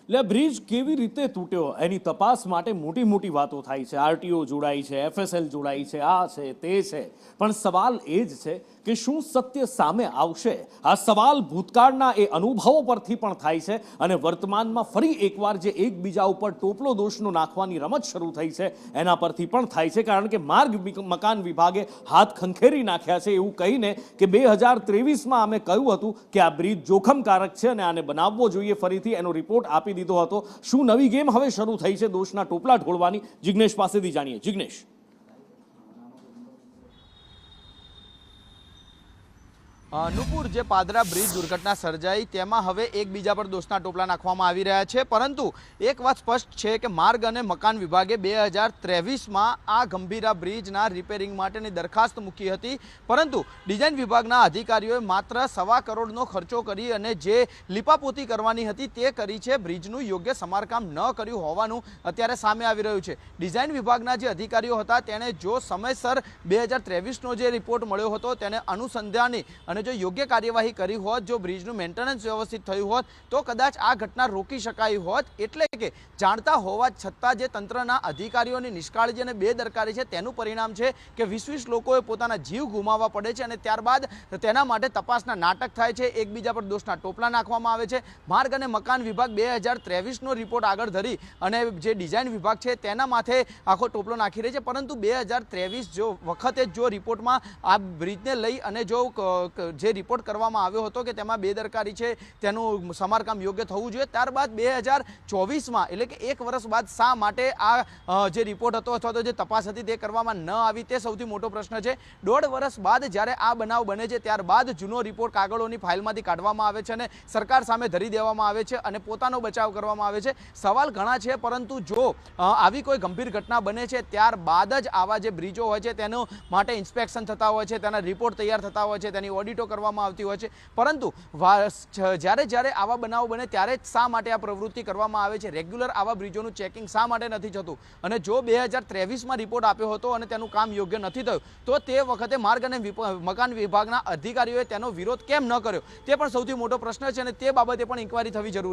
એટલે બ્રિજ કેવી રીતે તૂટ્યો એની તપાસ માટે મોટી મોટી વાતો થાય છે, આરટીઓ જોડાઈ છે, એફએસએલ જોડાઈ છે, આ છે તે છે, પણ સવાલ એ જ છે કે શું સત્ય સામે આવશે? આ સવાલ ભૂતકાળના એ અનુભવો પરથી પણ થાય છે અને વર્તમાનમાં ફરી એકવાર જે એકબીજા ઉપર ટોપલો દોષનો નાખવાની રમત શરૂ થઈ છે એના પરથી પણ થાય છે, કારણ કે માર્ગ મકાન વિભાગે હાથ ખંખેરી નાખ્યા છે એવું કહીને કે 2023માં અમે કહ્યું હતું કે આ બ્રિજ જોખમકારક છે અને આને બનાવવો જોઈએ ફરીથી, એનો રિપોર્ટ આપી દીધો હતો। શું નવી ગેમ હવે શરૂ થઈ છે દોષના ટોપલા ઢોળવાની? જિગ્નેશ પાસેથી જાણીએ। જિગ્નેશ, નુપુર, જે પાદરા બ્રિજ દુર્ઘટના સર્જાઈ તેમાં હવે એકબીજા પર દોષના ટોપલા નાખવામાં આવી રહ્યા છે, પરંતુ એક વાત સ્પષ્ટ છે કે માર્ગ અને મકાન વિભાગે 2023માં આ ગંભીરા બ્રિજના રિપેરિંગ માટેની દરખાસ્ત મૂકી હતી, પરંતુ ડિઝાઇન વિભાગના અધિકારીઓએ માત્ર ₹1.25 કરોડનો ખર્ચો કરી અને જે લીપાપોતી કરવાની હતી તે કરી છે, બ્રિજનું યોગ્ય સમારકામ ન કર્યું હોવાનું અત્યારે સામે આવી રહ્યું છે। ડિઝાઇન વિભાગના જે અધિકારીઓ હતા તેણે જો સમયસર 2023નો જે રિપોર્ટ મળ્યો હતો તેને અનુસંધાની અને જો યોગ્ય કાર્યવાહી કરી હોત, જો બ્રિજનું મેન્ટેનન્સ વ્યવસ્થિત થયું હોત તો કદાચ આ ઘટના રોકી શકાઈ હોત। એટલે કે જાણતા હોવા છતાં જે તંત્રના અધિકારીઓની નિષ્કાળજી અને બેદરકારી છે તેનું પરિણામ છે કે 20 લોકોએ પોતાના જીવ ગુમાવવા પડે છે અને ત્યારબાદ તેના માટે તપાસના નાટક થાય છે, એકબીજા પર દોષના ટોપલા નાખવામાં આવે છે। માર્ગ અને મકાન વિભાગ 2023નો રિપોર્ટ આગળ ધરી અને જે ડિઝાઇન વિભાગ છે તેના માથે આખો ટોપલો નાખી રહી છે, પરંતુ 2023 જો વખતે જો રિપોર્ટમાં આ બ્રિજને લઈ અને જો જે રિપોર્ટ કરવામાં આવ્યો હતો કે તેમાં બેદરકારી છે, તેનું સમારકામ યોગ્ય થવું જોઈએ, ત્યારબાદ 2024માં એટલે કે 1 વર્ષ બાદ શા માટે આ જે રિપોર્ટ હતો અથવા તો જે તપાસ હતી તે કરવામાં ન આવી તે સૌથી મોટો પ્રશ્ન છે। 1.5 વર્ષ બાદ જ્યારે આ બનાવ બને છે ત્યારબાદ જૂનો રિપોર્ટ કાગળોની ફાઇલમાંથી કાઢવામાં આવે છે અને સરકાર સામે ધરી દેવામાં આવે છે અને પોતાનો બચાવ કરવામાં આવે છે। સવાલ ઘણા છે, પરંતુ જો આવી કોઈ ગંભીર ઘટના બને છે ત્યારબાદ જ આવા જે બ્રિજો હોય છે તેનો માટે ઇન્સ્પેક્શન થતા હોય છે, તેના રિપોર્ટ તૈયાર થતા હોય છે, તેની ઓડિટો કરવામાં આવતી હોય છે, પરંતુ જ્યારે આવા બનાવો બને ત્યારે શા માટે આ પ્રવૃત્તિ કરવામાં આવે છે? રેગ્યુલર આવા બ્રિજોનું ચેકિંગ શા માટે નથી થતું? અને જો 2023માં રિપોર્ટ આપ્યો હતો અને તેનું કામ યોગ્ય નથી થયું તો તે વખતે માર્ગ અને મકાન વિભાગના અધિકારીઓએ તેનો વિરોધ કેમ ન કર્યો તે પણ સૌથી મોટો પ્રશ્ન છે અને તે બાબતે પણ ઇન્કવાયરી થવી જરૂરી છે।